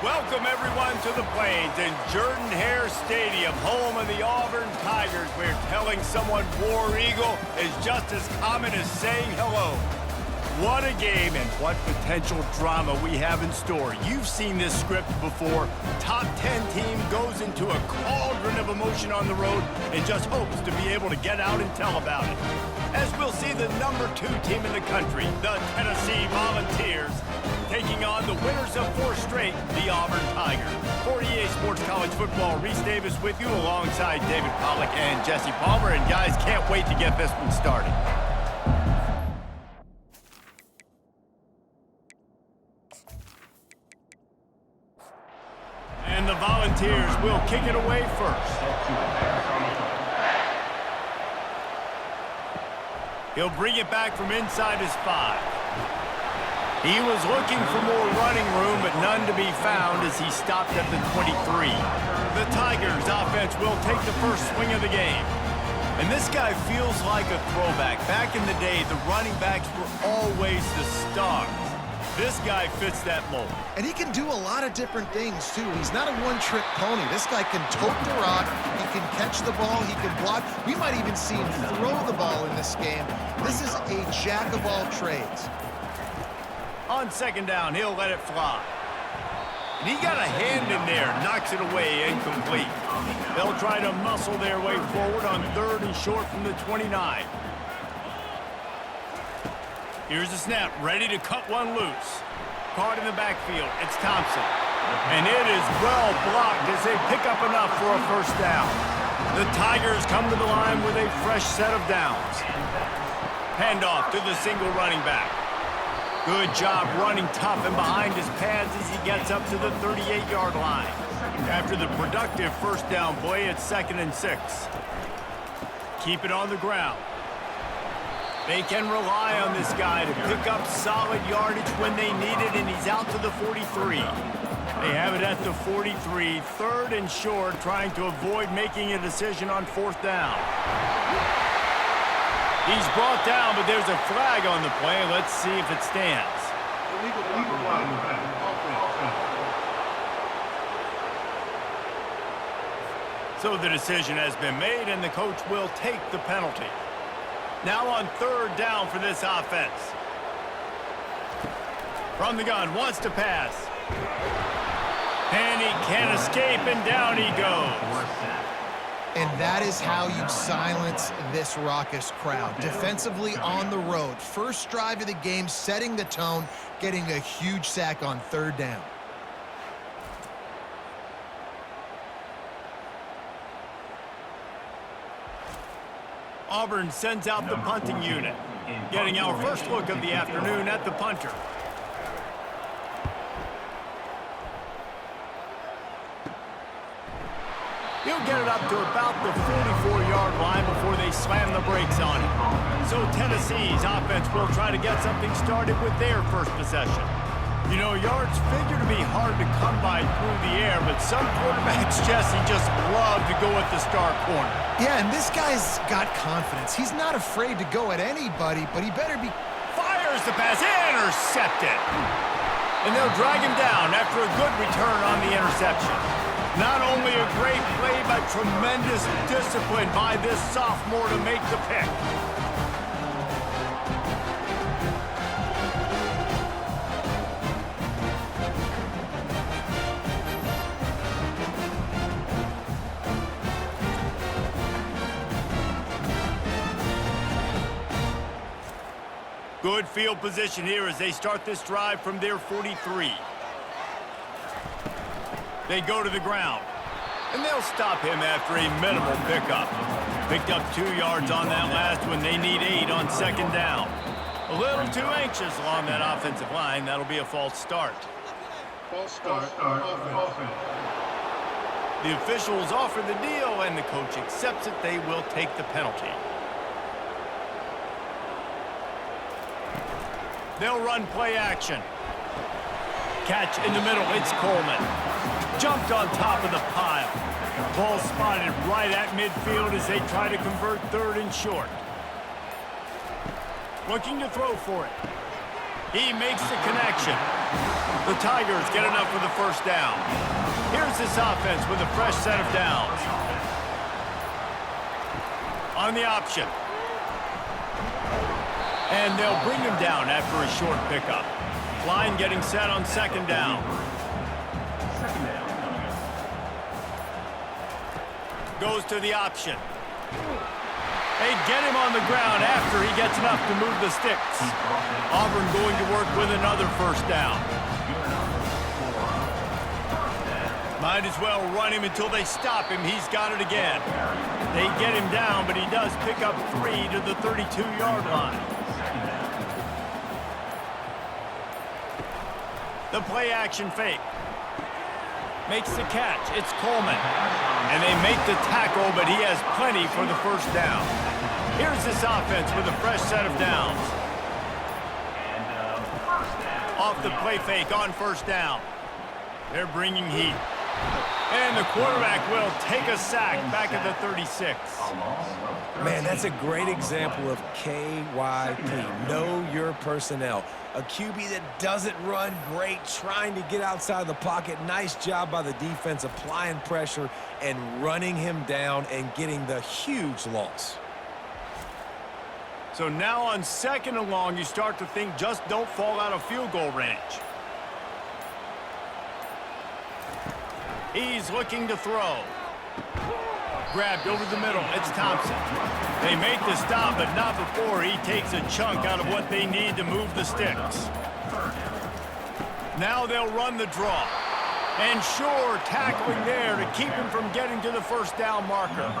Welcome, everyone, to the Plains in Geriner Stadium, home of the Auburn Tigers, where telling someone War Eagle is just as common as saying hello. What a game and what potential drama we have in store. You've seen this script before. Top 10 team goes into a cauldron of emotion on the road and just hopes to be able to get out and tell about it. As we'll see the number 2 team in the country, the Tennessee Volunteers, taking on the winners of 4 straight, the Auburn Tigers. For EA Sports College Football, Reese Davis with you alongside David Pollack and Jesse Palmer. And guys, can't wait to get this one started. And the Volunteers will kick it away first. He'll bring it back from inside his 5. He was looking for more running room, but none to be found as he stopped at the 23. The Tigers offense will take the first swing of the game. And this guy feels like a throwback. Back in the day, the running backs were always the stars. This guy fits that mold. And he can do a lot of different things, too. He's not a one-trick pony. This guy can tote the rock, he can catch the ball, he can block. We might even see him throw the ball in this game. This is a jack of all trades. On second down, he'll let it fly. And he got a hand in there, knocks it away, incomplete. They'll try to muscle their way forward on 3rd and short from the 29. Here's the snap, ready to cut one loose. Caught in the backfield, it's Thompson. And it is well blocked as they pick up enough for a first down. The Tigers come to the line with a fresh set of downs. Handoff to the single running back. Good job running tough and behind his pads as he gets up to the 38-yard line. After the productive first down play, it's 2nd and 6. Keep it on the ground. They can rely on this guy to pick up solid yardage when they need it, and he's out to the 43. They have it at the 43, 3rd and short, trying to avoid making a decision on 4th down. He's brought down, but there's a flag on the play. Let's see if it stands. So the decision has been made, and the coach will take the penalty. Now on 3rd down for this offense. From the gun, wants to pass. And he can't escape, and down he goes. And that is how you silence this raucous crowd. Defensively on the road. First drive of the game, setting the tone, getting a huge sack on 3rd down. Auburn sends out the punting unit, getting our first look of the afternoon at the punter. He'll get it up to about the 44-yard line before they slam the brakes on it. So Tennessee's offense will try to get something started with their first possession. You know, yards figure to be hard to come by through the air, but some quarterbacks, Jesse, just love to go at the star corner. Yeah, and this guy's got confidence. He's not afraid to go at anybody, but he better be... Fires the pass, intercepted. And they'll drag him down after a good return on the interception. Not only a great play, but tremendous discipline by this sophomore to make the pick. Good field position here as they start this drive from their 43. They go to the ground, and they'll stop him after a minimal pickup. Picked up 2 yards on that last one. They need 8 on 2nd down. A little too anxious along that offensive line. That'll be a false start. False start. Offense. The officials offer the deal, and the coach accepts it. They will take the penalty. They'll run play action. Catch in the middle, it's Coleman. Jumped on top of the pile. Ball spotted right at midfield as they try to convert 3rd and short. Looking to throw for it. He makes the connection. The Tigers get enough for the first down. Here's this offense with a fresh set of downs. On the option. And they'll bring him down after a short pickup. Line getting set on second down. Goes to the option. They get him on the ground after he gets enough to move the sticks. Auburn going to work with another first down. Might as well run him until they stop him. He's got it again. They get him down, but he does pick up 3 to the 32-yard line. The play action fake. Makes the catch. It's Coleman. And they make the tackle, but he has plenty for the first down. Here's this offense with a fresh set of downs. Off the play fake on first down. They're bringing heat. And the quarterback will take a sack back at the 36. Man, that's a great example of KYP. Know your personnel. A QB that doesn't run great, trying to get outside the pocket. Nice job by the defense applying pressure and running him down and getting the huge loss. So now on second and long, you start to think just don't fall out of field goal range. He's looking to throw. Grabbed over the middle. It's Thompson. They make the stop, but not before he takes a chunk out of what they need to move the sticks. Now they'll run the draw. And sure, tackling there to keep him from getting to the first down marker.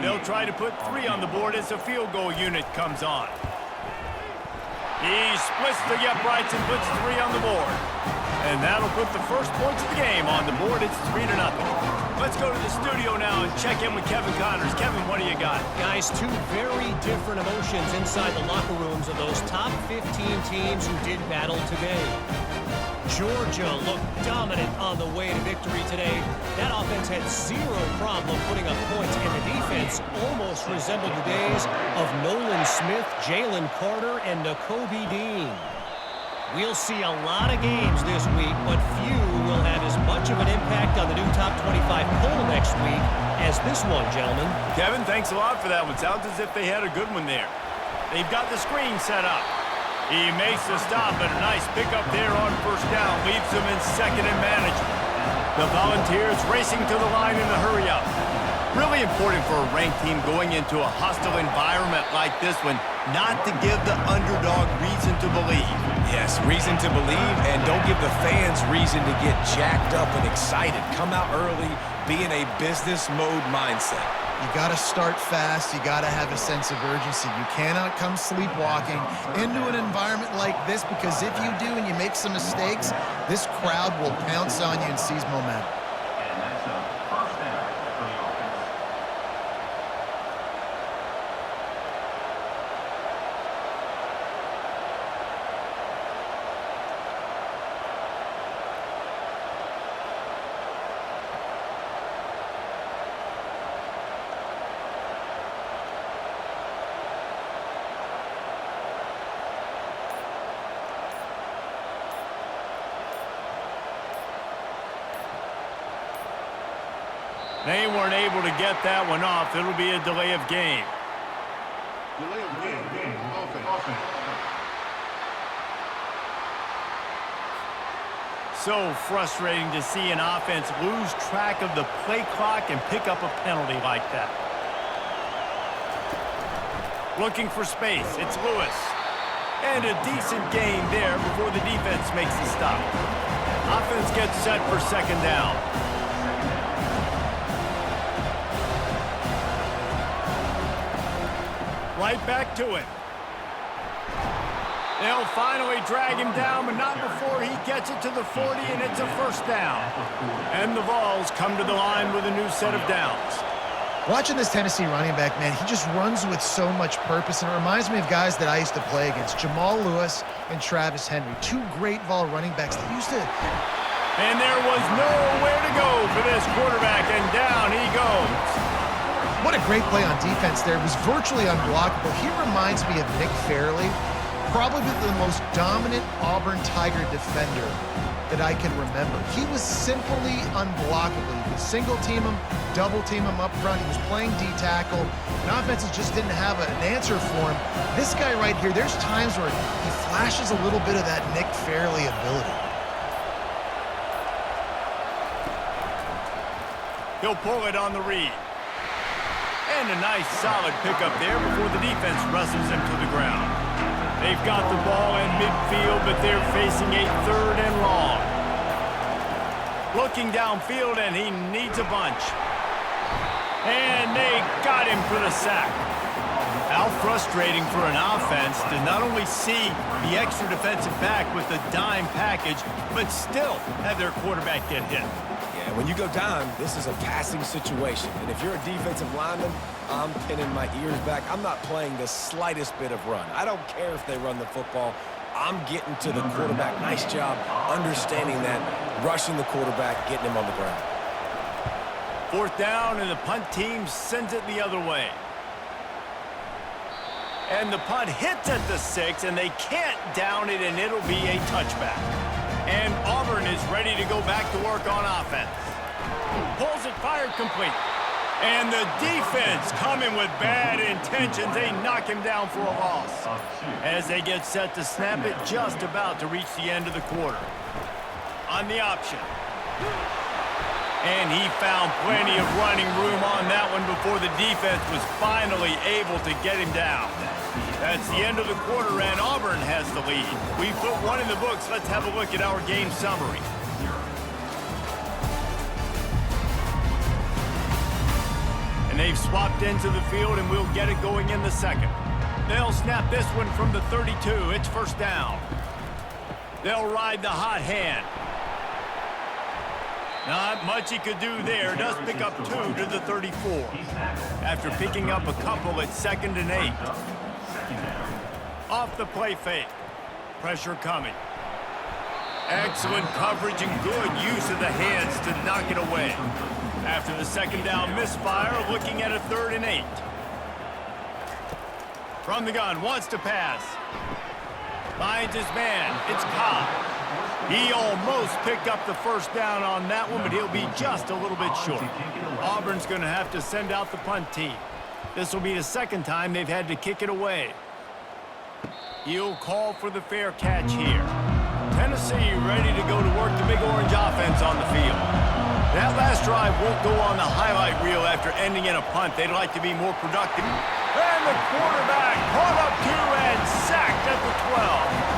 They'll try to put 3 on the board as the field goal unit comes on. He splits the uprights and puts 3 on the board. And that'll put the first points of the game on the board. It's 3-0. Let's go to the studio now and check in with Kevin Connors. Kevin, what do you got? Guys, 2 very different emotions inside the locker rooms of those top 15 teams who did battle today. Georgia looked dominant on the way to victory today. That offense had 0 problem putting up points, and the defense almost resembled the days of Nolan Smith, Jalen Carter, and Nakobe Dean. We'll see a lot of games this week, but few will have as much of an impact on the new top 25 poll next week as this one, gentlemen. Kevin, thanks a lot for that one. Sounds as if they had a good one there. They've got the screen set up. He makes the stop, but a nice pickup there on first down. Leaves them in second and manageable. The Volunteers racing to the line in the hurry-up. Really important for a ranked team going into a hostile environment like this one, not to give the underdog reason to believe. Yes, reason to believe, and don't give the fans reason to get jacked up and excited. Come out early, be in a business mode mindset. You got to start fast. You got to have a sense of urgency. You cannot come sleepwalking into an environment like this, because if you do and you make some mistakes, this crowd will pounce on you and seize momentum. They weren't able to get that one off. It'll be a delay of game. Delay of game. Offense. So frustrating to see an offense lose track of the play clock and pick up a penalty like that. Looking for space. It's Lewis. And a decent gain there before the defense makes the stop. Offense gets set for second down. Right back to it. They'll finally drag him down, but not before he gets it to the 40, and it's a first down. And the Vols come to the line with a new set of downs. Watching this Tennessee running back, man, he just runs with so much purpose, and it reminds me of guys that I used to play against, Jamal Lewis and Travis Henry, 2 great Vol running backs that used to... And there was nowhere to go for this quarterback, and down he goes. What a great play on defense there. It was virtually unblockable. He reminds me of Nick Fairley, probably the most dominant Auburn Tiger defender that I can remember. He was simply unblockable. You could single team him, double team him up front. He was playing D-tackle, and offenses just didn't have an answer for him. This guy right here, there's times where he flashes a little bit of that Nick Fairley ability. He'll pull it on the read. And a nice solid pickup there before the defense wrestles him to the ground. They've got the ball in midfield, but they're facing a 3rd and long. Looking downfield, and he needs a bunch. And they got him for the sack. How frustrating for an offense to not only see the extra defensive back with the dime package, but still have their quarterback get hit. Yeah, when you go down, this is a passing situation. And if you're a defensive lineman, I'm pinning my ears back. I'm not playing the slightest bit of run. I don't care if they run the football. I'm getting to the quarterback. Nice job understanding that, rushing the quarterback, getting him on the ground. 4th down, and the punt team sends it the other way. And the punt hits at the 6, and they can't down it, and it'll be a touchback. And Auburn is ready to go back to work on offense. Pulls it, fired complete. And the defense coming with bad intentions. They knock him down for a loss. As they get set to snap it, just about to reach the end of the quarter. On the option. And he found plenty of running room on that one before the defense was finally able to get him down. That's the end of the quarter, and Auburn has the lead. We put one in the books. Let's have a look at our game summary. And they've swapped into the field, and we'll get it going in the 2nd. They'll snap this one from the 32. It's 1st down. They'll ride the hot hand. Not much he could do there. Does pick up 2 to the 34. After picking up a couple at 2nd and 8. Off the play fake. Pressure coming. Excellent coverage and good use of the hands to knock it away. After the 2nd down misfire, looking at a 3rd and 8. From the gun, wants to pass. Finds his man. It's Cobb. He almost picked up the 1st down on that one, but he'll be just a little bit short. Auburn's going to have to send out the punt team. This will be the 2nd time they've had to kick it away. He'll call for the fair catch here. Tennessee ready to go to work the Big Orange offense on the field. That last drive won't go on the highlight reel after ending in a punt. They'd like to be more productive. And the quarterback caught up to and sacked at the 12.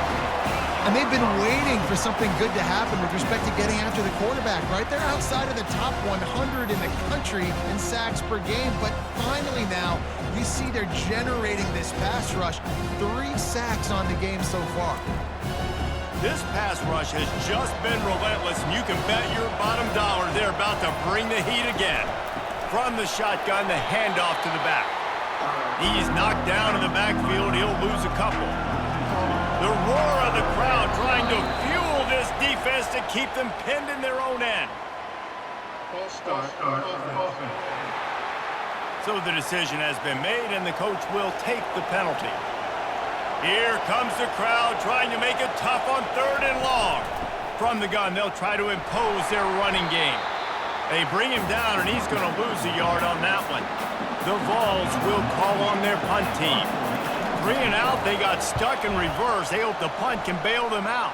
And they've been waiting for something good to happen with respect to getting after the quarterback, right? They're outside of the top 100 in the country in sacks per game, but finally now you see they're generating this pass rush. 3 sacks on the game so far. This pass rush has just been relentless, and you can bet your bottom dollar they're about to bring the heat again. From the shotgun, the handoff to the back. He's knocked down in the backfield. He'll lose a couple. The roar of the crowd trying to fuel this defense to keep them pinned in their own end. False start. Offense. So the decision has been made, and the coach will take the penalty. Here comes the crowd trying to make it tough on 3rd and long. From the gun, they'll try to impose their running game. They bring him down, and he's going to lose a yard on that one. The Vols will call on their punt team. 3 and out, they got stuck in reverse. They hope the punt can bail them out.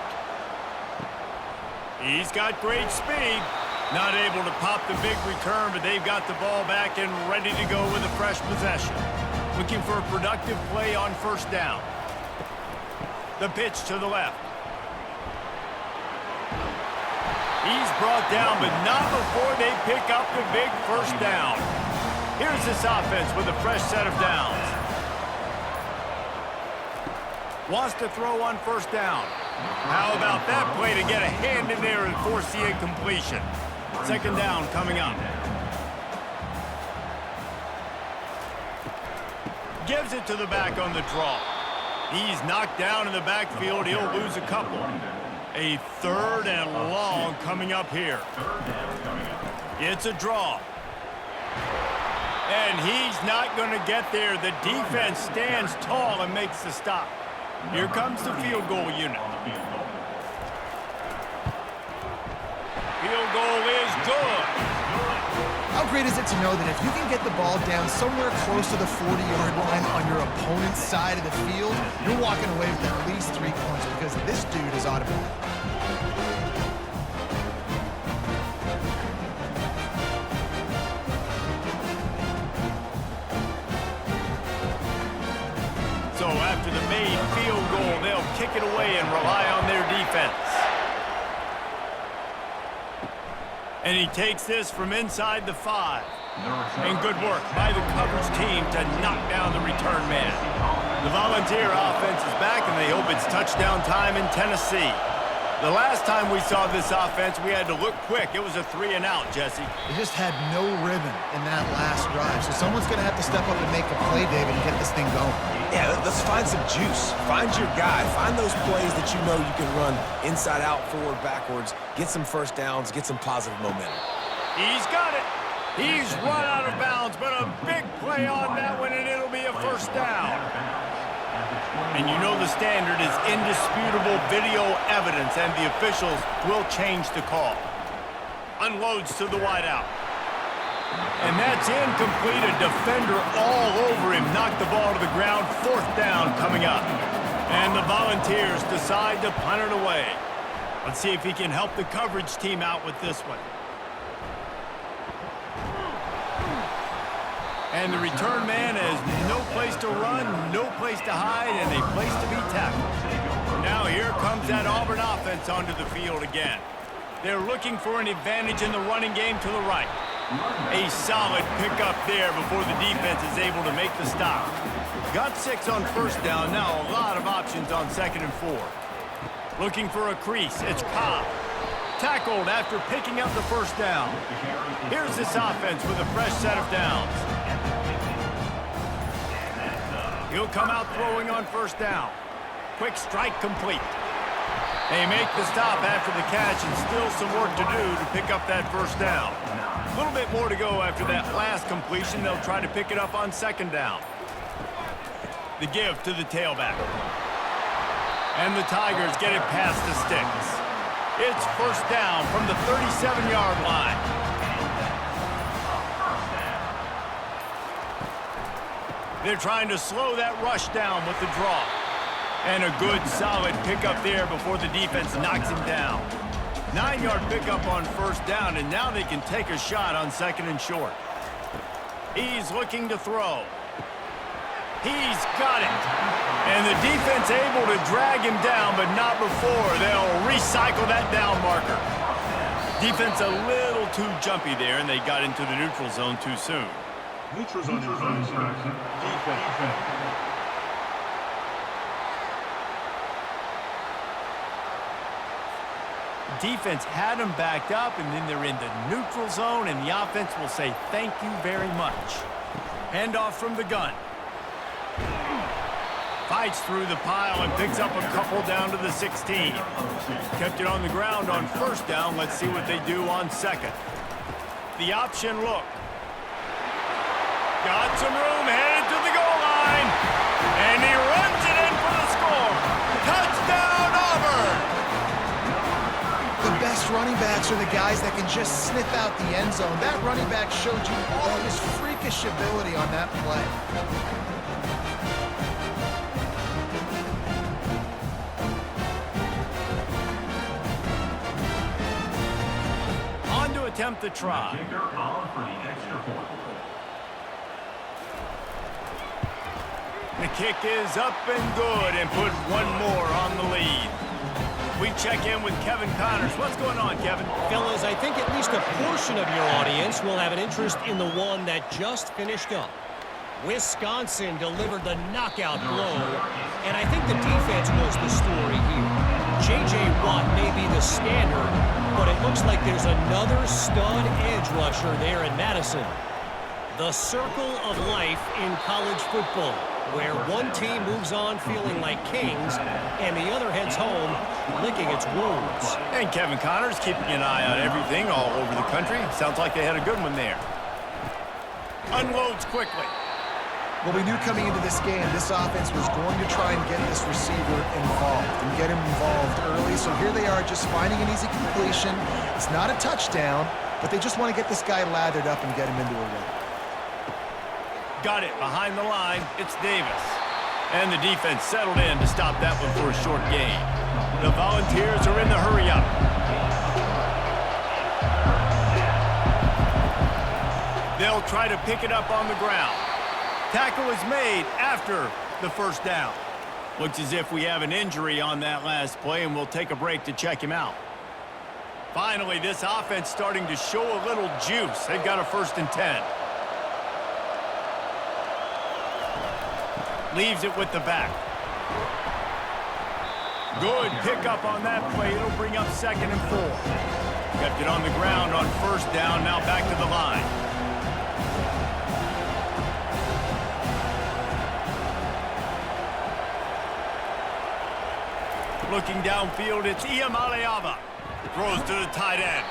He's got great speed. Not able to pop the big return, but they've got the ball back and ready to go with a fresh possession. Looking for a productive play on 1st down. The pitch to the left. He's brought down, but not before they pick up the big 1st down. Here's this offense with a fresh set of downs. Wants to throw on 1st down. How about that play to get a hand in there and force the incompletion? 2nd down coming up. Gives it to the back on the draw. He's knocked down in the backfield. He'll lose a couple. A 3rd and long coming up here. It's a draw. And he's not going to get there. The defense stands tall and makes the stop. Here comes the field goal unit. Field goal is good. How great is it to know that if you can get the ball down somewhere close to the 40-yard line on your opponent's side of the field, you're walking away with at least 3 points because this dude is automatic. So after the made field goal, they'll kick it away and rely on their defense. And he takes this from inside the 5. And good work by the coverage team to knock down the return man. The Volunteer offense is back, and they hope it's touchdown time in Tennessee. The last time we saw this offense, we had to look quick. It was a 3-and-out, Jesse. They just had no rhythm in that last drive. So someone's going to have to step up and make a play, David, and get this thing going. Yeah, let's find some juice. Find your guy. Find those plays that you know you can run inside out, forward, backwards. Get some first downs. Get some positive momentum. He's got it. He's run out of bounds, but a big play on that one, and it'll be a first down. And you know the standard is indisputable video evidence, and the officials will change the call. Unloads to the wideout. And that's incomplete. A defender all over him. Knocked the ball to the ground. Fourth down coming up. And the Volunteers decide to punt it away. Let's see if he can help the coverage team out with this one. And the return man has no place to run, no place to hide, and a place to be tackled. Now here comes that Auburn offense onto the field again. They're looking for an advantage in the running game to the right. A solid pickup there before the defense is able to make the stop. Got 6 on first down, now a lot of options on 2nd and 4. Looking for a crease, it's Cobb. Tackled after picking up the first down. Here's this offense with a fresh set of downs. He'll come out throwing on first down. Quick strike complete. They make the stop after the catch, and still some work to do to pick up that first down. A little bit more to go after that last completion. They'll try to pick it up on 2nd down. The give to the tailback. And the Tigers get it past the sticks. It's first down from the 37-yard line. They're trying to slow that rush down with the draw. And a good, solid pickup there before the defense knocks him down. 9-yard pickup on first down, and now they can take a shot on 2nd and short. He's looking to throw. He's got it. And the defense able to drag him down, but not before they'll recycle that down marker. Defense a little too jumpy there, and they got into the neutral zone too soon. Neutral zone infraction. Defense. Defense had them backed up, and then they're in the neutral zone, and the offense will say thank you very much. Handoff from the gun. Fights through the pile and picks up a couple down to the 16. Kept it on the ground on first down. Let's see what they do on 2nd. The option look. Got some room, headed to the goal line. And he runs it in for the score. Touchdown, Auburn! The best running backs are the guys that can just sniff out the end zone. That running back showed you all of his freakish ability on that play. On to attempt the try. The kick is up and good, and put one more on the lead. We check in with Kevin Connors. What's going on, Kevin? Fellas, I think at least a portion of your audience will have an interest in the one that just finished up. Wisconsin delivered the knockout blow, and I think the defense was the story here. J.J. Watt may be the standard, but it looks like there's another stud edge rusher there in Madison. The circle of life in college football, where one team moves on feeling like kings, and the other heads home licking its wounds. And Kevin Connors keeping an eye on everything all over the country. Sounds like they had a good one there. Unloads quickly. Well, we knew coming into this game, this offense was going to try and get this receiver involved and get him involved early. So here they are just finding an easy completion. It's not a touchdown, but they just want to get this guy lathered up and get him into a rhythm. Got it behind the line. It's Davis. And the defense settled in to stop that one for a short gain. The Volunteers are in the hurry-up. They'll try to pick it up on the ground. Tackle is made after the first down. Looks as if we have an injury on that last play, and we'll take a break to check him out. Finally, this offense starting to show a little juice. They've got a 1st and 10. Leaves it with the back. Good pickup on that play. It'll bring up 2nd and 4. Kept it on the ground on 1st down. Now back to the line. Looking downfield, it's Iamalaeva. Throws to the tight end.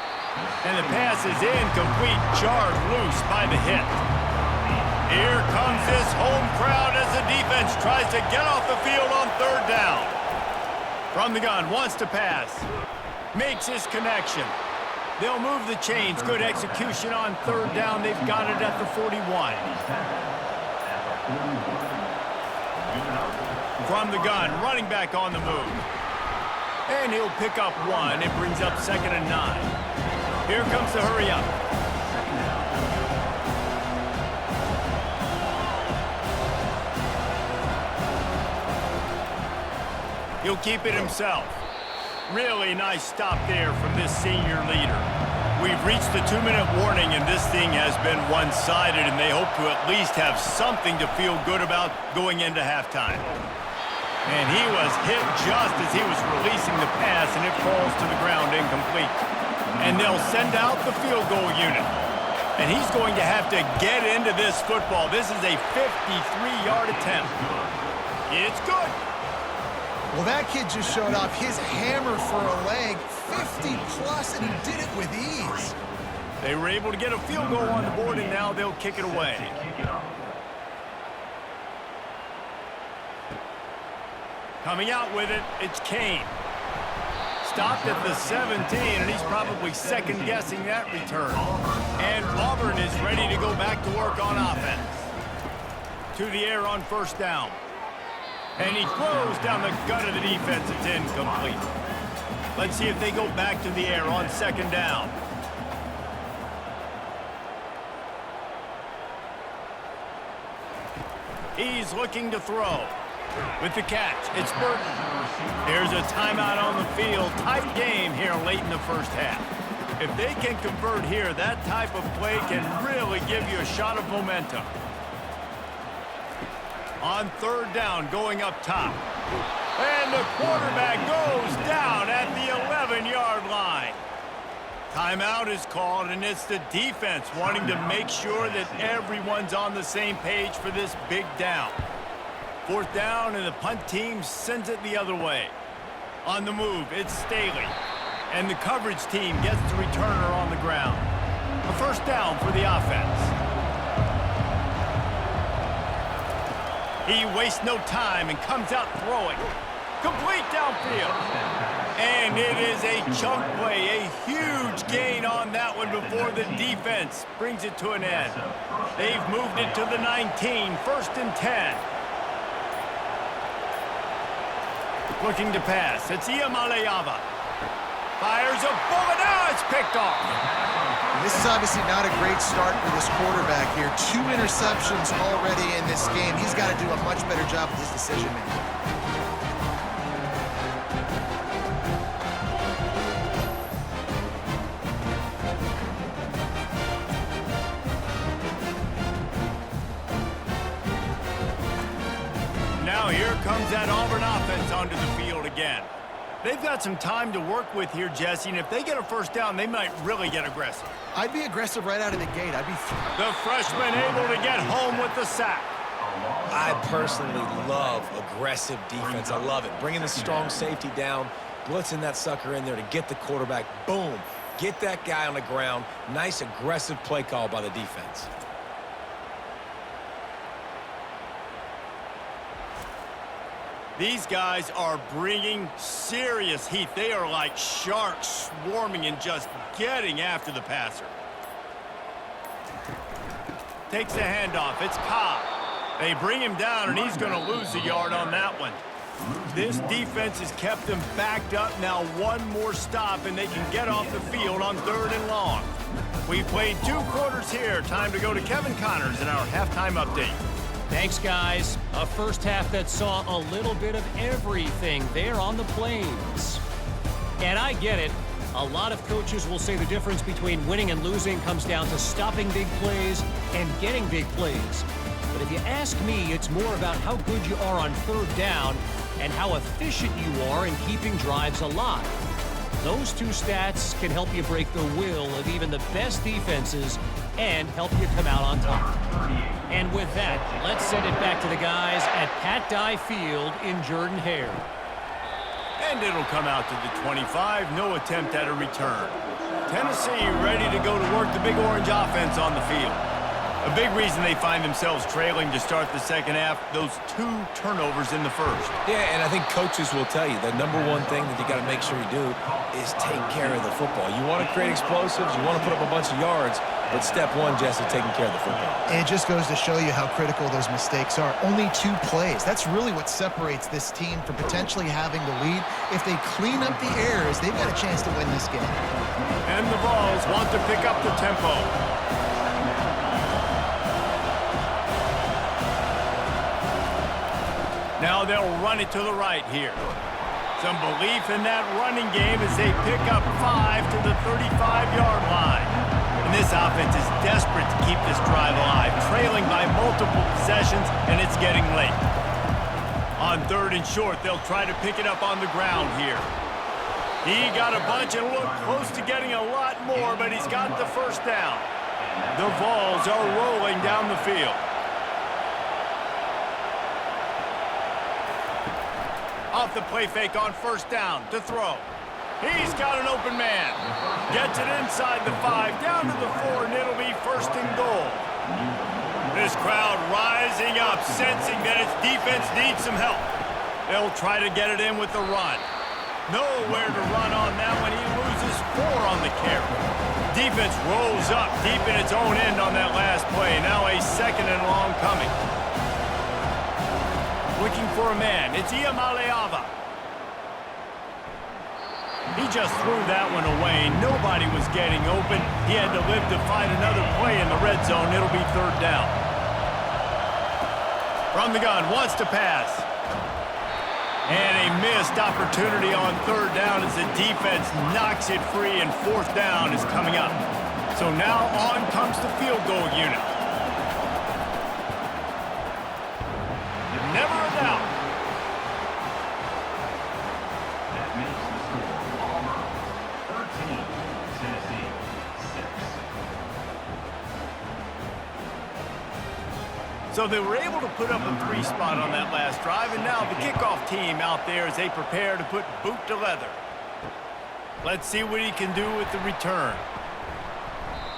And the pass is incomplete, jarred loose by the hit. Here comes this home crowd as the defense tries to get off the field on 3rd down. From the gun, wants to pass. Makes his connection. They'll move the chains. Good execution on 3rd down. They've got it at the 41. From the gun, running back on the move. And he'll pick up 1. It brings up 2nd and 9. Here comes the hurry-up. He'll keep it himself. Really nice stop there from this senior leader. We've reached the 2-minute warning, and this thing has been one-sided, and they hope to at least have something to feel good about going into halftime. And he was hit just as he was releasing the pass, and it falls to the ground incomplete. And they'll send out the field goal unit. And he's going to have to get into this football. This is a 53-yard attempt. It's good. Well, that kid just showed off his hammer for a leg, 50-plus, and he did it with ease. They were able to get a field goal on the board, and now they'll kick it away. Coming out with it, it's Kane. Stopped at the 17, and he's probably second-guessing that return. And Auburn is ready to go back to work on offense. To the air on 1st down. And he throws down the gut of the defense. It's incomplete. Let's see if they go back to the air on 2nd down. He's looking to throw. With the catch, it's Burton. Here's a timeout on the field. Tight game here late in the 1st half. If they can convert here, that type of play can really give you a shot of momentum. On 3rd down, going up top. And the quarterback goes down at the 11-yard line. Timeout is called, and it's the defense wanting to make sure that everyone's on the same page for this big down. 4th down, and the punt team sends it the other way. On the move, it's Staley. And the coverage team gets the returner on the ground. A 1st down for the offense. He wastes no time and comes out throwing. Complete downfield. And it is a chunk play, a huge gain on that one before the defense brings it to an end. They've moved it to the 19, 1st and 10. Looking to pass. It's Iamalaeva. Fires a bullet. Now it's picked off. This is obviously not a great start for this quarterback here. 2 interceptions already in this game. He's got to do a much better job with his decision-making. Now here comes that Auburn offense onto the field again. They've got some time to work with here, Jesse, and if they get a 1st down, they might really get aggressive. I'd be aggressive right out of the gate. The freshman able to get home with the sack. I personally love aggressive defense. I love it. Bringing the strong safety down, blitzing that sucker in there to get the quarterback. Boom. Get that guy on the ground. Nice aggressive play call by the defense. These guys are bringing serious heat. They are like sharks swarming and just getting after the passer. Takes the handoff. It's Cobb. They bring him down, and he's going to lose a yard on that one. This defense has kept them backed up. Now one more stop, and they can get off the field on 3rd and long. We've played 2 quarters here. Time to go to Kevin Connors in our halftime update. Thanks, guys. A first half that saw a little bit of everything there on the Plains. And I get it. A lot of coaches will say the difference between winning and losing comes down to stopping big plays and getting big plays. But if you ask me, it's more about how good you are on 3rd down and how efficient you are in keeping drives alive. Those 2 stats can help you break the will of even the best defenses and help you come out on top. And with that, let's send it back to the guys at Pat Dye Field in Jordan-Hare. And it'll come out to the 25. No attempt at a return. Tennessee ready to go to work the Big Orange offense on the field. A big reason they find themselves trailing to start the second half, those 2 turnovers in the first. Yeah, and I think coaches will tell you the number one thing that you got to make sure you do is take care of the football. You want to create explosives, you want to put up a bunch of yards, but step 1, Jess, is taking care of the football. And it just goes to show you how critical those mistakes are. Only 2 plays. That's really what separates this team from potentially having the lead. If they clean up the errors, they've got a chance to win this game. And the Vols want to pick up the tempo. Now they'll run it to the right here. Some belief in that running game as they pick up 5 to the 35-yard line. And this offense is desperate to keep this drive alive, trailing by multiple possessions, and it's getting late. On 3rd and short, they'll try to pick it up on the ground here. He got a bunch and looked close to getting a lot more, but he's got the first down. The Vols are rolling down the field. Off the play fake on 1st down to throw. He's got an open man. Gets it inside the 5, down to the 4, and it'll be 1st and goal. This crowd rising up, sensing that its defense needs some help. They'll try to get it in with the run. Nowhere to run on that one. He loses 4 on the carry. Defense rolls up deep in its own end on that last play. Now a 2nd and long coming. Looking for a man. It's Iamalaeva. He just threw that one away. Nobody was getting open. He had to live to fight another play in the red zone. It'll be 3rd down. From the gun, wants to pass. And a missed opportunity on 3rd down as the defense knocks it free, and 4th down is coming up. So now on comes the field goal unit. Never a doubt. That makes the score Auburn 13, Tennessee 6. So they were able to put up a 3 spot on that last drive, and now the kickoff team out there as they prepare to put boot to leather. Let's see what he can do with the return.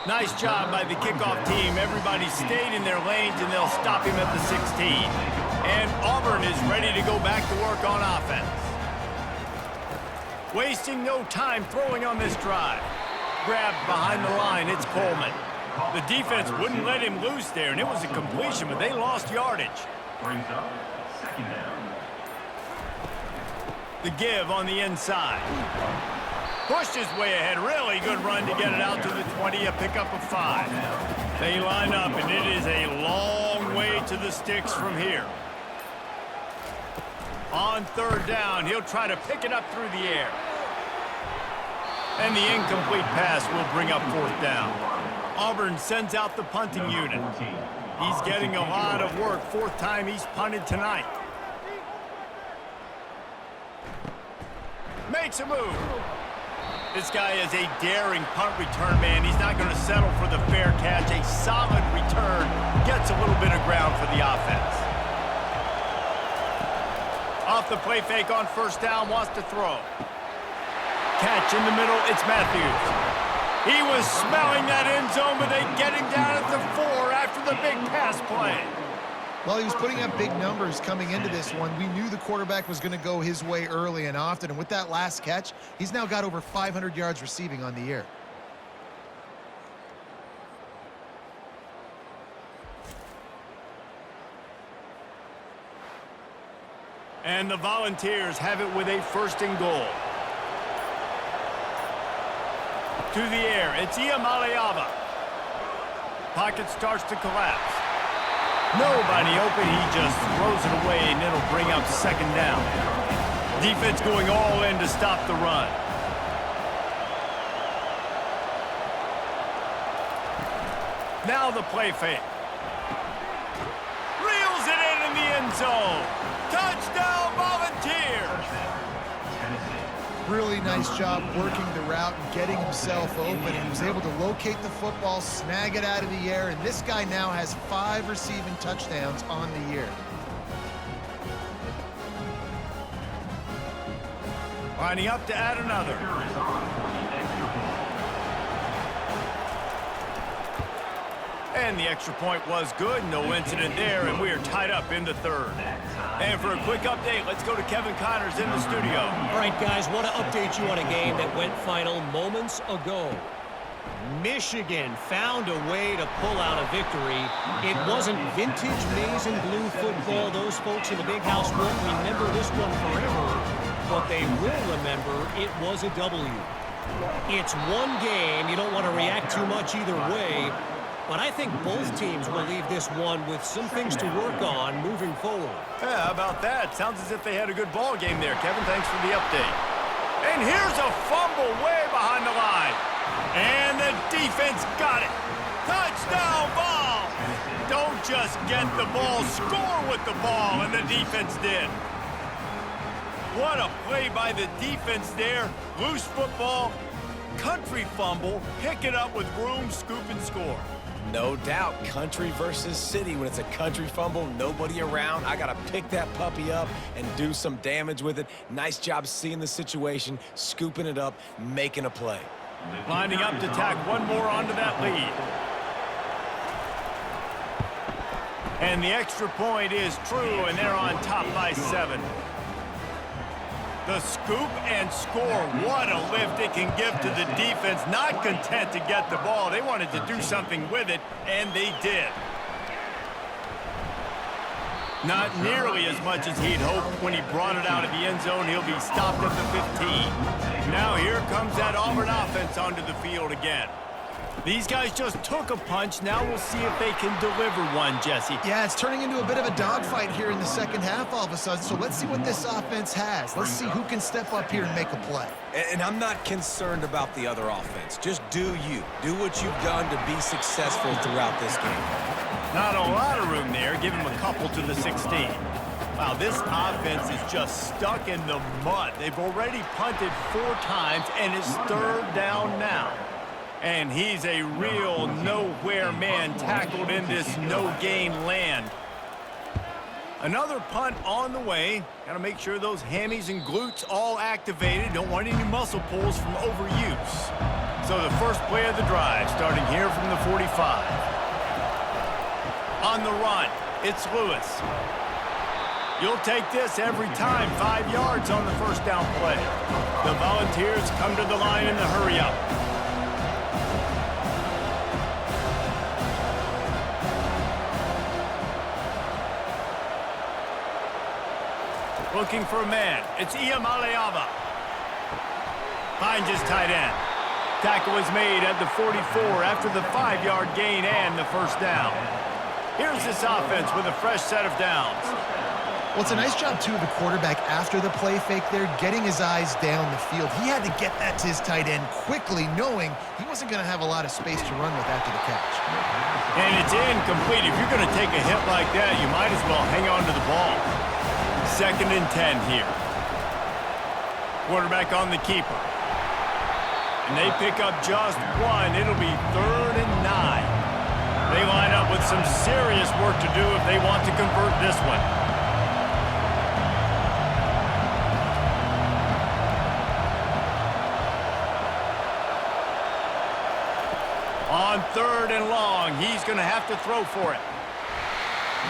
Nice job by the kickoff team. Everybody stayed in their lanes, and they'll stop him at the 16. And Auburn is ready to go back to work on offense. Wasting no time throwing on this drive. Grabbed behind the line, it's Coleman. The defense wouldn't let him loose there, and it was a completion, but they lost yardage. Brings up 2nd down. The give on the inside. Pushed his way ahead. Really good run to get it out to the 20, a pickup of 5. They line up, and it is a long way to the sticks from here. On 3rd down, he'll try to pick it up through the air. And the incomplete pass will bring up 4th down. Auburn sends out the punting unit. He's getting a lot of work. 4th time he's punted tonight. Makes a move. This guy is a daring punt return man. He's not going to settle for the fair catch. A solid return. Gets a little bit of ground for the offense. Off the play fake on 1st down, wants to throw. Catch in the middle, it's Matthews. He was smelling that end zone, but they get him down at the 4 after the big pass play. Well, he was putting up big numbers coming into this one. We knew the quarterback was going to go his way early and often, and with that last catch, he's now got over 500 yards receiving on the year. And the Volunteers have it with a 1st and goal. To the air, it's Iamalaeva. Pocket starts to collapse. Nobody open, he just throws it away, and it'll bring up 2nd down. Defense going all in to stop the run. Now the play fake. Reels it in the end zone. Touchdown, Volunteers! Really nice job working the route and getting himself open. He was able to locate the football, snag it out of the air, and this guy now has 5 receiving touchdowns on the year. Lining up to add another. And the extra point was good. No incident there, and we are tied up in the 3rd. And for a quick update, let's go to Kevin Connors in the studio. All right, guys, want to update you on a game that went final moments ago. Michigan found a way to pull out a victory. It wasn't vintage maize and blue football. Those folks in the big house won't remember this one forever, but they will remember it was a W. It's one game. You don't want to react too much either way. But I think both teams will leave this one with some things to work on moving forward. Yeah, how about that? Sounds as if they had a good ball game there, Kevin. Thanks for the update. And here's a fumble way behind the line. And the defense got it. Touchdown ball. Don't just get the ball, score with the ball, and the defense did. What a play by the defense there. Loose football, country fumble, pick it up with room, scoop, and score. No doubt, country versus city. When it's a country fumble, nobody around, I got to pick that puppy up and do some damage with it. Nice job seeing the situation, scooping it up, making a play. Lining up to tack one more onto that lead. And the extra point is true, and they're on top by 7. The scoop and score, what a lift it can give to the defense. Not content to get the ball. They wanted to do something with it, and they did. Not nearly as much as he'd hoped when he brought it out of the end zone. He'll be stopped at the 15. Now here comes that Auburn offense onto the field again. These guys just took a punch. Now we'll see if they can deliver one, Jesse. Yeah, it's turning into a bit of a dogfight here in the second half all of a sudden. So let's see what this offense has. Let's see who can step up here and make a play. And I'm not concerned about the other offense. Just do you. Do what you've done to be successful throughout this game. Not a lot of room there. Give him a couple to the 16. Wow, this offense is just stuck in the mud. They've already punted 4 times, and it's 3rd down now. And he's a real nowhere man tackled in this no-gain land. Another punt on the way. Got to make sure those hammies and glutes all activated. Don't want any muscle pulls from overuse. So the first play of the drive starting here from the 45. On the run, it's Lewis. You'll take this every time. 5 yards on the first down play. The Volunteers come to the line in the hurry-up. Looking for a man. It's Iamalaeva. Finds his tight end. Tackle was made at the 44 after the 5-yard gain and the first down. Here's this offense with a fresh set of downs. Well, it's a nice job, too, of the quarterback after the play fake there, getting his eyes down the field. He had to get that to his tight end quickly, knowing he wasn't going to have a lot of space to run with after the catch. And it's incomplete. If you're going to take a hit like that, you might as well hang on to the ball. 2nd and 10 here. Quarterback on the keeper. And they pick up just 1. It'll be 3rd and 9. They line up with some serious work to do if they want to convert this one. On 3rd and long, he's going to have to throw for it.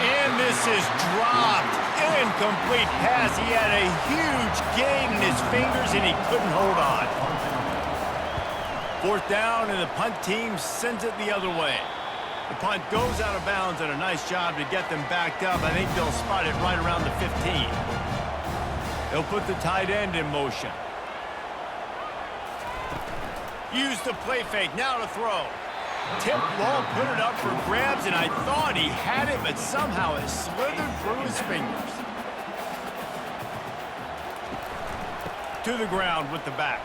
And this is dropped. Incomplete pass. He had a huge gain in his fingers, and he couldn't hold on. Fourth down, and the punt team sends it the other way. The punt goes out of bounds, and a nice job to get them backed up. I think they'll spot it right around the 15. They'll put the tight end in motion. Use the play fake. Now to throw. Tip ball, put it up for grabs, and I thought he had it, but somehow it slithered through his fingers. To the ground with the back.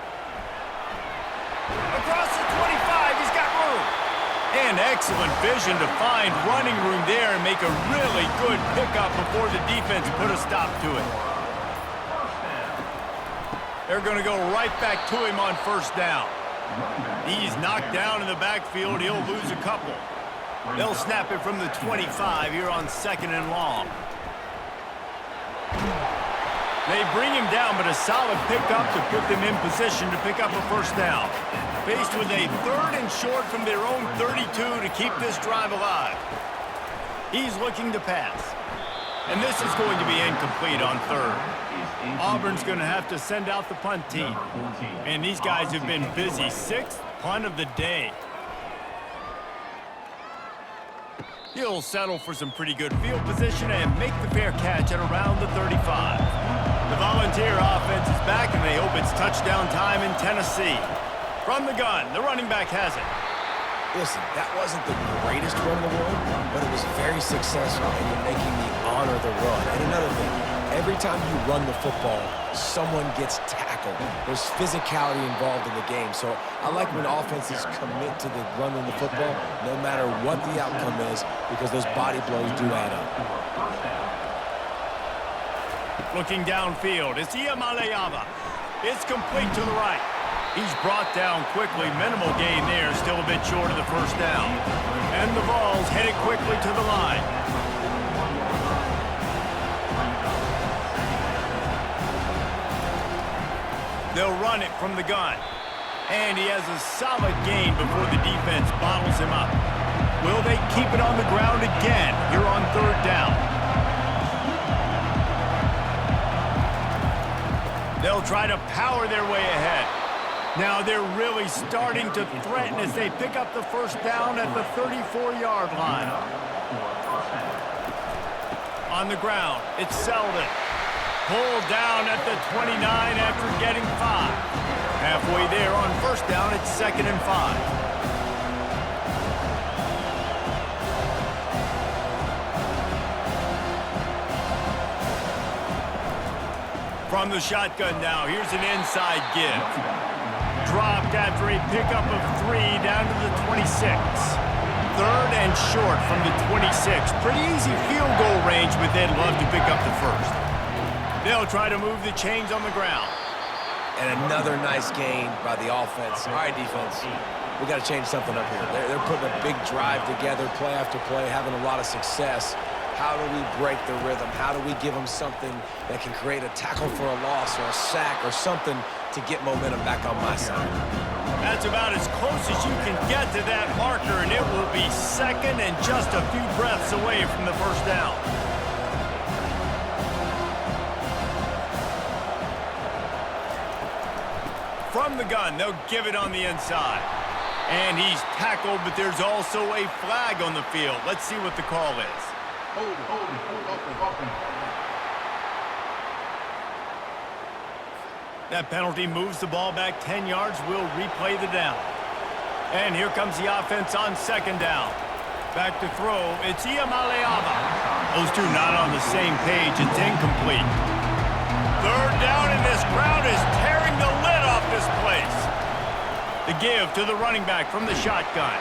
Across the 25, he's got room. And excellent vision to find running room there and make a really good pickup before the defense put a stop to it. They're going to go right back to him on first down. He's knocked down in the backfield. He'll lose a couple. They'll snap it from the 25 here on second and long. They bring him down, but a solid pickup to put them in position to pick up a first down. Faced with a third and short from their own 32 to keep this drive alive. He's looking to pass. And this is going to be incomplete on third. Auburn's going to have to send out the punt team. And these guys have been busy. Sixth punt of the day. He'll settle for some pretty good field position and make the fair catch at around the 35. The Volunteer offense is back, and they hope it's touchdown time in Tennessee. From the gun, the running back has it. Listen, that wasn't the greatest run in the world, but it was very successful, and you're making me honor the run. And another thing, every time you run the football, someone gets tackled. There's physicality involved in the game. So I like when offenses commit to the run of the football, no matter what the outcome is, because those body blows do add up. Looking downfield, it's Iamalaeva. It's complete to the right. He's brought down quickly. Minimal gain there, still a bit short of the first down. And the ball's headed quickly to the line. They'll run it from the gun. And he has a solid gain before the defense bottles him up. Will they keep it on the ground again here on third down? They'll try to power their way ahead. Now they're really starting to threaten as they pick up the first down at the 34-yard line. On the ground, it's Selden. Pulled down at the 29 after getting 5. Halfway there on first down, it's 2nd and 5. From the shotgun now, here's an inside give. Dropped after a pickup of 3 down to the 26. Third and short from the 26. Pretty easy field goal range, but they'd love to pick up the first. They'll try to move the chains on the ground. And another nice gain by the offense. All right, defense, we got to change something up here. They're putting a big drive together, play after play, having a lot of success. How do we break the rhythm? How do we give them something that can create a tackle for a loss or a sack or something to get momentum back on my side? That's about as close as you can get to that marker, and it will be second and just a few breaths away from the first down. From the gun, they'll give it on the inside. And he's tackled, but there's also a flag on the field. Let's see what the call is. That penalty moves the ball back 10 yards. We'll replay the down. And here comes the offense on second down. Back to throw. It's Iamalaeva. Those two not on the same page. It's incomplete. Third down, and this crowd is tearing the lid off this place. The give to the running back from the shotgun.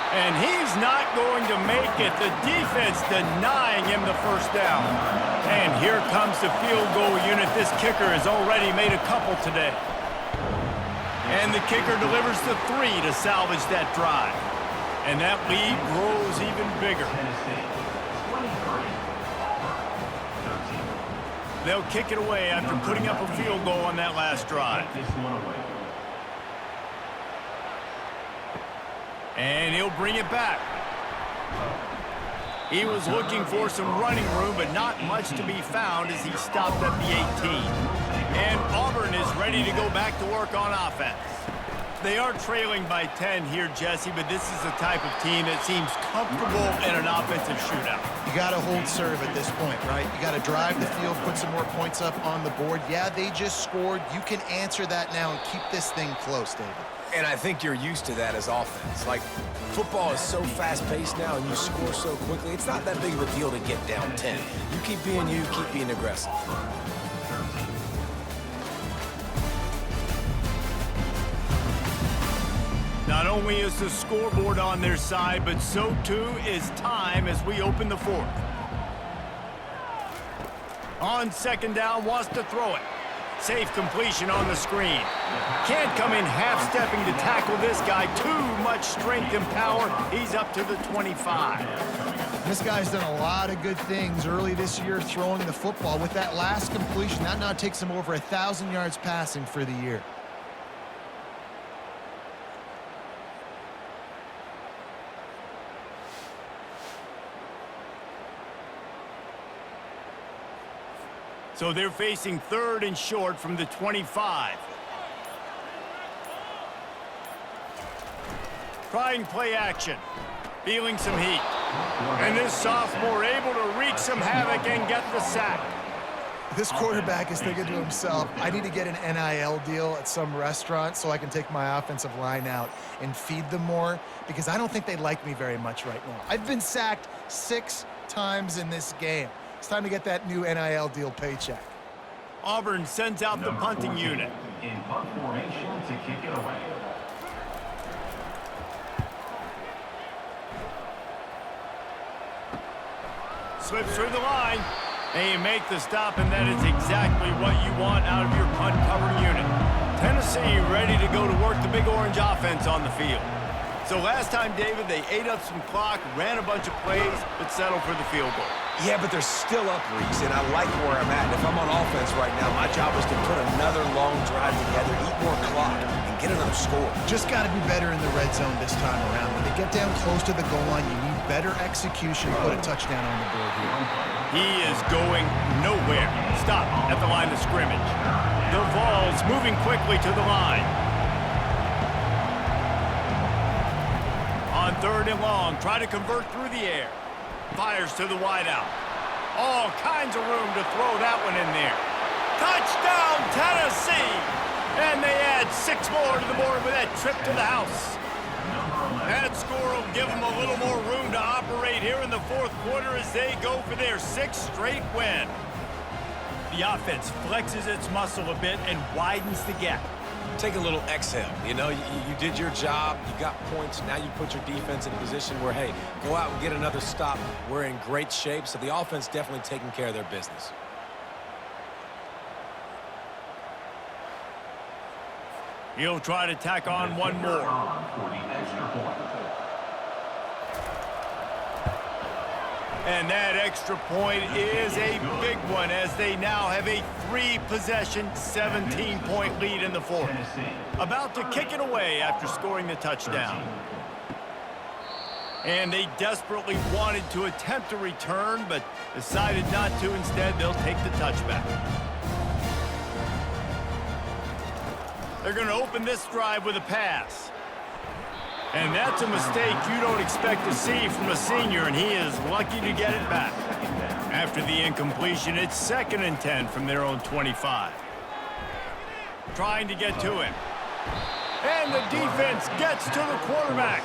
And he's not going to make it. The defense denying him the first down. And here comes the field goal unit. This kicker has already made a couple today. And the kicker delivers the 3 to salvage that drive. And that lead grows even bigger. They'll kick it away after putting up a field goal on that last drive. And he'll bring it back. He was looking for some running room, but not much to be found as he stopped at the 18. And Auburn is ready to go back to work on offense. They are trailing by 10 here, Jesse, but this is the type of team that seems comfortable in an offensive shootout. You got to hold serve at this point, right? You got to drive the field, put some more points up on the board. Yeah, they just scored. You can answer that now and keep this thing close, David. And I think you're used to that as offense. Like, football is so fast-paced now and you score so quickly, it's not that big of a deal to get down 10. You keep being aggressive. Not only is the scoreboard on their side, but so too is time as we open the fourth. On second down, wants to throw it. Safe completion on the screen. Can't come in half-stepping to tackle this guy. Too much strength and power. He's up to the 25. This guy's done a lot of good things early this year throwing the football. With that last completion, that now takes him over 1,000 yards passing for the year. So they're facing third and short from the 25. Trying play action. Feeling some heat. And this sophomore able to wreak some havoc and get the sack. This quarterback is thinking to himself, I need to get an NIL deal at some restaurant so I can take my offensive line out and feed them more, because I don't think they like me very much right now. I've been sacked 6 times in this game. It's time to get that new NIL deal paycheck. Auburn sends out the punting unit. In punt formation to kick it away. Slips through the line. And you make the stop, and that is exactly what you want out of your punt cover unit. Tennessee ready to go to work the Big Orange offense on the field. So last time, David, they ate up some clock, ran a bunch of plays, but settled for the field goal. Yeah, but they're still up, Reese, and I like where I'm at. And if I'm on offense right now, my job is to put another long drive together, eat more clock, and get another score. Just got to be better in the red zone this time around. When they get down close to the goal line, you need better execution to put a touchdown on the board here. He is going nowhere. Stop at the line of scrimmage. The Vols moving quickly to the line. On third and long, try to convert through the air. Fires to the wideout. All kinds of room to throw that one in there. Touchdown, Tennessee! And they add 6 more to the board with that trip to the house. That score will give them a little more room to operate here in the fourth quarter as they go for their 6th straight win. The offense flexes its muscle a bit and widens the gap. Take a little exhale. You know, you did your job, you got points, now you put your defense in a position where, hey, go out and get another stop. We're in great shape, so the offense definitely taking care of their business. He'll try to tack on one more. For the extra point. And that extra point is a big one as they now have a 3-possession, 17-point lead in the fourth. About to kick it away after scoring the touchdown. And they desperately wanted to attempt a return, but decided not to. Instead, they'll take the touchback. They're going to open this drive with a pass. And that's a mistake you don't expect to see from a senior, and he is lucky to get it back. After the incompletion, it's 2nd and 10 from their own 25. Trying to get to him. And the defense gets to the quarterback.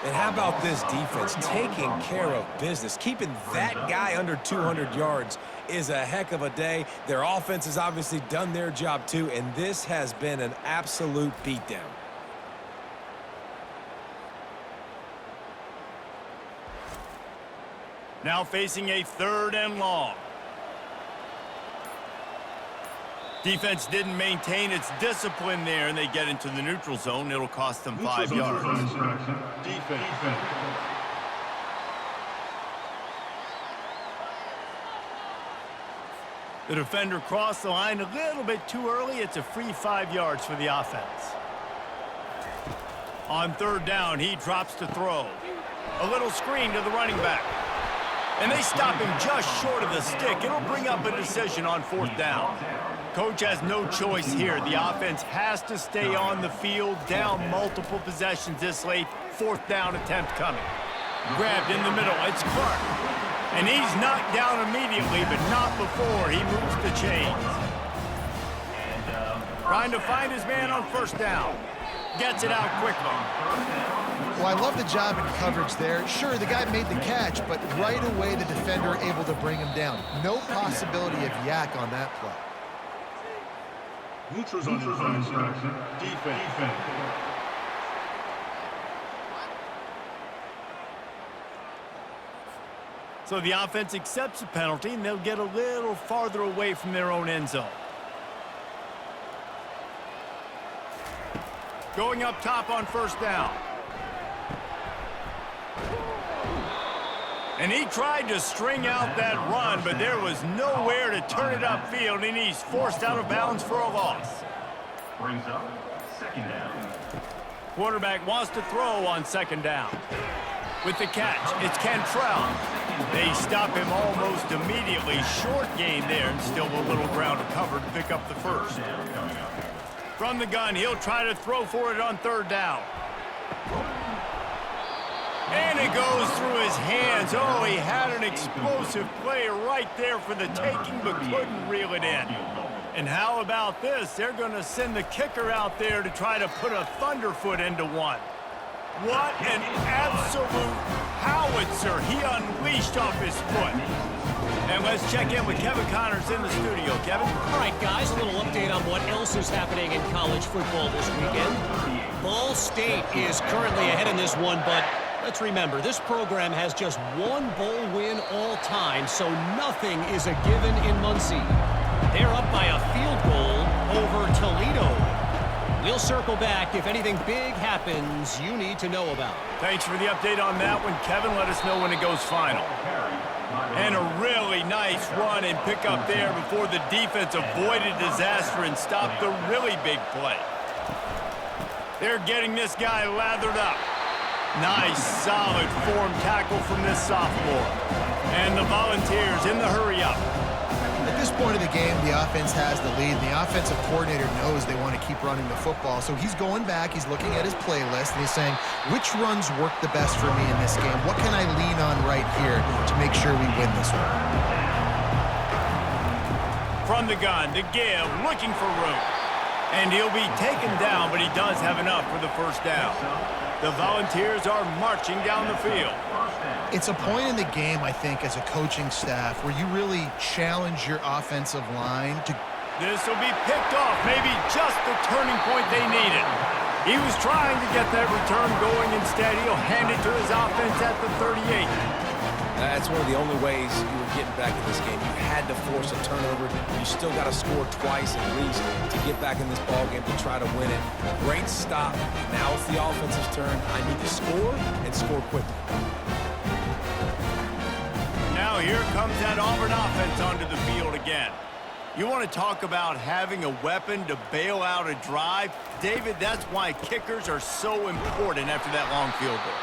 And how about this defense taking care of business? Keeping that guy under 200 yards is a heck of a day. Their offense has obviously done their job too, and this has been an absolute beatdown. Now facing a 3rd and long. Defense didn't maintain its discipline there, and they get into the neutral zone. It'll cost them 5 yards. Defense. The defender crossed the line a little bit too early. It's a free 5 yards for the offense. On 3rd down, he drops to throw. A little screen to the running back. And they stop him just short of the stick. It'll bring up a decision on 4th down. Coach has no choice here. The offense has to stay on the field, down multiple possessions this late. 4th down attempt coming. Grabbed in the middle. It's Clark. And he's knocked down immediately, but not before he moves the chains. Trying to find his man on 1st down. Gets it out quickly. Well, I love the job in coverage there. Sure, the guy made the catch, but right away the defender able to bring him down. No possibility of yak on that play. Neutrals on infraction. Defense. So the offense accepts the penalty, and they'll get a little farther away from their own end zone. Going up top on 1st down. And he tried to string out that run, but there was nowhere to turn it upfield, and he's forced out of bounds for a loss. Brings up 2nd down. Quarterback wants to throw on 2nd down. With the catch, it's Cantrell. They stop him almost immediately. Short gain there, and still a little ground to cover to pick up the 1st. From the gun, he'll try to throw for it on 3rd down. And it goes through his hands. Oh, he had an explosive play right there for the taking, but couldn't reel it in. And how about this? They're going to send the kicker out there to try to put a thunderfoot into one. What an absolute howitzer he unleashed off his foot. And let's check in with Kevin Connors in the studio. Kevin? All right, guys, a little update on what else is happening in college football this weekend. Ball State is currently ahead in this one, but let's remember, this program has just one bowl win all time, so nothing is a given in Muncie. They're up by a field goal over Toledo. We'll circle back if anything big happens you need to know about. Thanks for the update on that one, Kevin. Let us know when it goes final. And a really nice run and pick up there before the defense avoided disaster and stopped the really big play. They're getting this guy lathered up. Nice, solid form tackle from this sophomore. And the Volunteers in the hurry-up. At this point of the game, the offense has the lead. The offensive coordinator knows they want to keep running the football. So he's going back, he's looking at his playlist, and he's saying, which runs work the best for me in this game? What can I lean on right here to make sure we win this one? From the gun, the give, looking for room. And he'll be taken down, but he does have enough for the 1st down. The Volunteers are marching down the field. It's a point in the game, I think, as a coaching staff, where you really challenge your offensive line to... This will be picked off, maybe just the turning point they needed. He was trying to get that return going. Instead, he'll hand it to his offense at the 38. That's one of the only ways you were getting back in this game. You had to force a turnover. You still got to score twice at least to get back in this ball game to try to win it. Great stop. Now it's the offensive turn. I need to score and score quickly. Now here comes that Auburn offense onto the field again. You want to talk about having a weapon to bail out a drive? David, that's why kickers are so important after that long field goal.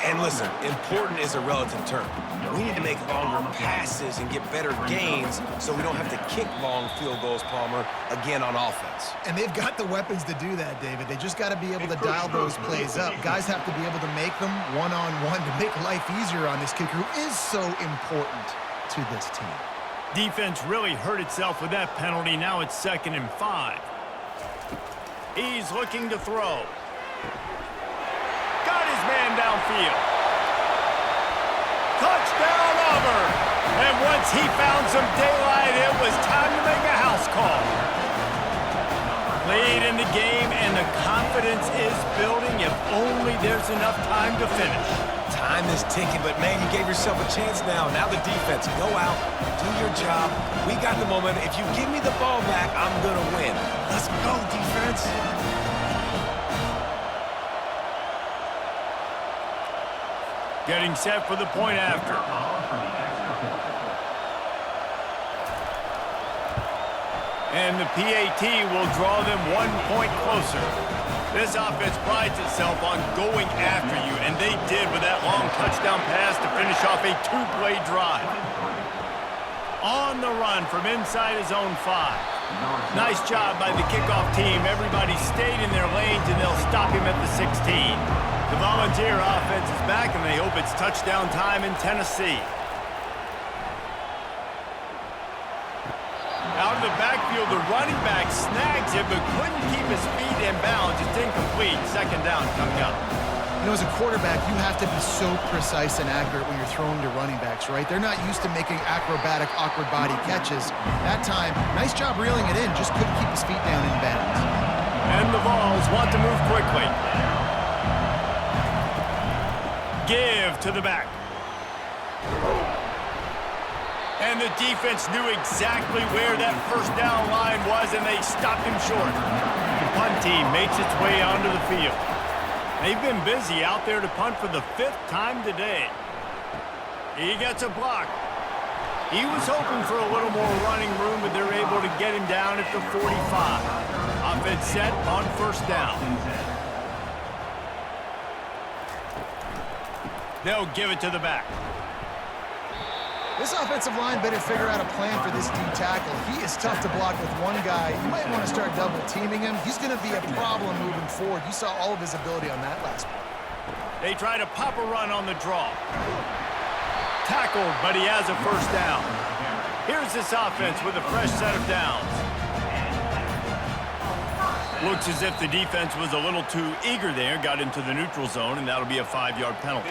And listen, important is a relative term. We need to make longer passes and get better gains so we don't have to kick long field goals, Palmer, again on offense. And they've got the weapons to do that, David. They just got to be able to dial those plays up. Guys have to be able to make them one-on-one to make life easier on this kicker who is so important to this team. Defense really hurt itself with that penalty. Now it's 2nd and 5. He's looking to throw. Got his man downfield. Touchdown, Auburn! And once he found some daylight, it was time to make a house call. Lead in the game, and the confidence is building if only there's enough time to finish. Time is ticking, but man, you gave yourself a chance now. Now the defense, go out, do your job. We got the momentum. If you give me the ball back, I'm going to win. Let's go, defense. Getting set for the point after. And the PAT will draw them 1 point closer. This offense prides itself on going after you, and they did with that long touchdown pass to finish off a two-play drive. On the run from inside his own 5. Nice job by the kickoff team. Everybody stayed in their lanes, and they'll stop him at the 16. The Volunteer offense is back, and they hope it's touchdown time in Tennessee. Out of the backfield, the running back snags it, but couldn't keep his feet in bounds. It's incomplete. Second down coming up. You know, as a quarterback, you have to be so precise and accurate when you're throwing to running backs, right? They're not used to making acrobatic, awkward body catches. That time, nice job reeling it in, just couldn't keep his feet down in bounds. And the Vols want to move quickly. Give to the back. And the defense knew exactly where that first down line was, and they stopped him short. The punt team makes its way onto the field. They've been busy out there to punt for the 5th time today. He gets a block. He was hoping for a little more running room, but they're able to get him down at the 45. Offense set on first down. They'll give it to the back. This offensive line better figure out a plan for this D tackle. He is tough to block with one guy. You might want to start double teaming him. He's going to be a problem moving forward. You saw all of his ability on that last one. They try to pop a run on the draw. Tackled, but he has a first down. Here's this offense with a fresh set of downs. Looks as if the defense was a little too eager there, got into the neutral zone, and that'll be a 5-yard penalty.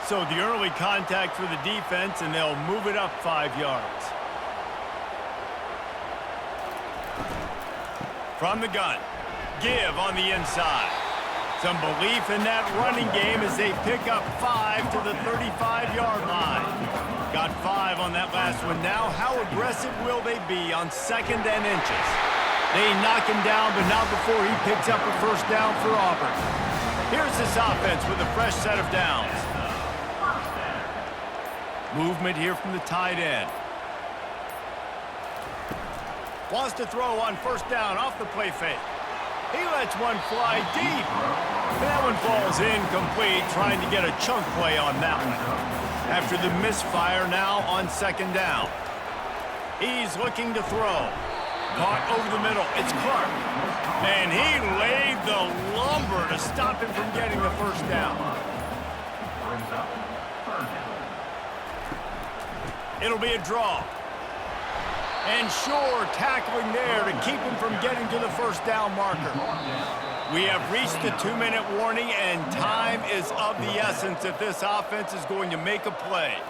So the early contact for the defense, and they'll move it up 5 yards. From the gun, give on the inside. Some belief in that running game as they pick up 5 to the 35-yard line. Got 5 on that last one. Now, how aggressive will they be on 2nd and inches? They knock him down, but not before he picks up a first down for Auburn. Here's this offense with a fresh set of downs. Movement here from the tight end. Wants to throw on first down off the play fake. He lets one fly deep. That one falls incomplete, trying to get a chunk play on that one. After the misfire now on 2nd down. He's looking to throw. Caught over the middle. It's Clark. And he laid the lumber to stop him from getting the first down. It'll be a draw. And sure, tackling there to keep him from getting to the first down marker. We have reached the 2-minute warning, and time is of the essence if this offense is going to make a play.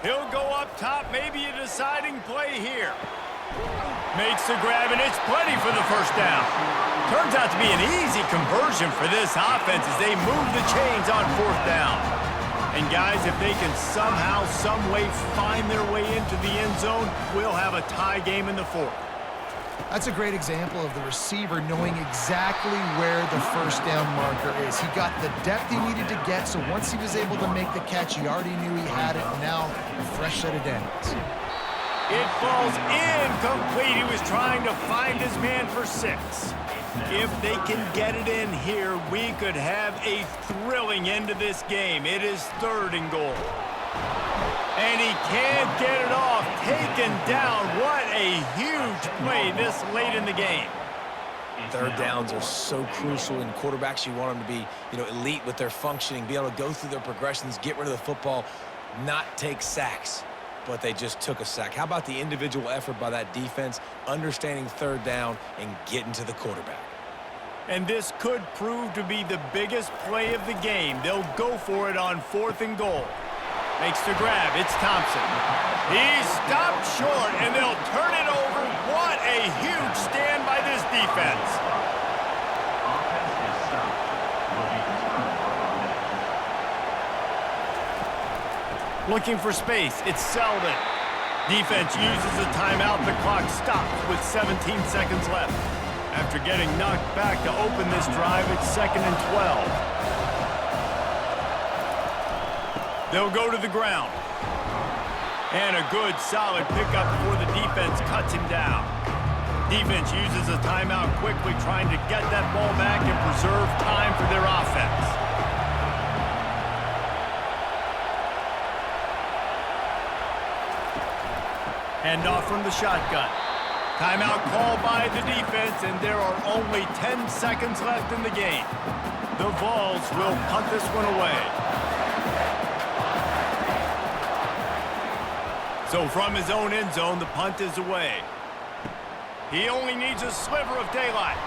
He'll go up top, maybe a deciding play here. Makes the grab, and it's plenty for the first down. Turns out to be an easy conversion for this offense as they move the chains on 4th down. And guys, if they can somehow, some way find their way into the end zone, we'll have a tie game in the 4th. That's a great example of the receiver knowing exactly where the first down marker is. He got the depth he needed to get, so once he was able to make the catch, he already knew he had it. Now, a fresh set of downs. It falls incomplete. He was trying to find his man for 6. If they can get it in here, we could have a thrilling end to this game. It is 3rd and goal. And he can't get it off. Taken down. What a huge play this late in the game. 3rd downs are so crucial in quarterbacks. You want them to be, elite with their functioning, be able to go through their progressions, get rid of the football, not take sacks. But they just took a sack. How about the individual effort by that defense, understanding 3rd down and getting to the quarterback? And this could prove to be the biggest play of the game. They'll go for it on 4th and goal. Makes the grab. It's Thompson. He's stopped short, and they'll turn it over. What a huge stand by this defense. Looking for space. It's Selden. Defense uses a timeout. The clock stops with 17 seconds left. After getting knocked back to open this drive, it's 2nd and 12. They'll go to the ground. And a good, solid pickup before the defense cuts him down. Defense uses a timeout quickly, trying to get that ball back and preserve time for their offense. Hand off from the shotgun. Timeout called by the defense, and there are only 10 seconds left in the game. The Vols will punt this one away. So from his own end zone, the punt is away. He only needs a sliver of daylight.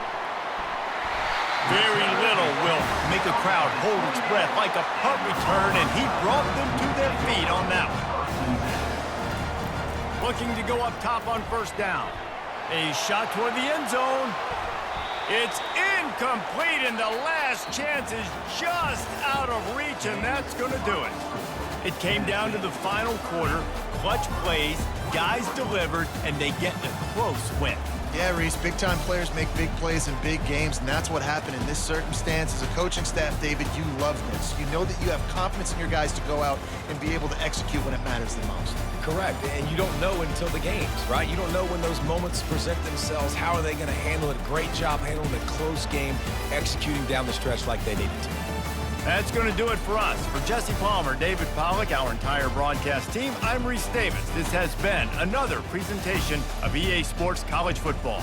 Very little will make a crowd hold its breath like a punt return, and he brought them to their feet on that one. Looking to go up top on first down. A shot toward the end zone. It's incomplete, and the last chance is just out of reach, and that's going to do it. It came down to the final quarter. Clutch plays, guys delivered, and they get a close win. Yeah, Reese, big-time players make big plays in big games, and that's what happened in this circumstance. As a coaching staff, David, you love this. You know that you have confidence in your guys to go out and be able to execute when it matters the most. Correct, and you don't know until the games, right? You don't know when those moments present themselves. How are they going to handle it? Great job handling a close game, executing down the stretch like they needed to. That's going to do it for us. For Jesse Palmer, David Pollack, our entire broadcast team, I'm Reese Davis. This has been another presentation of EA Sports College Football.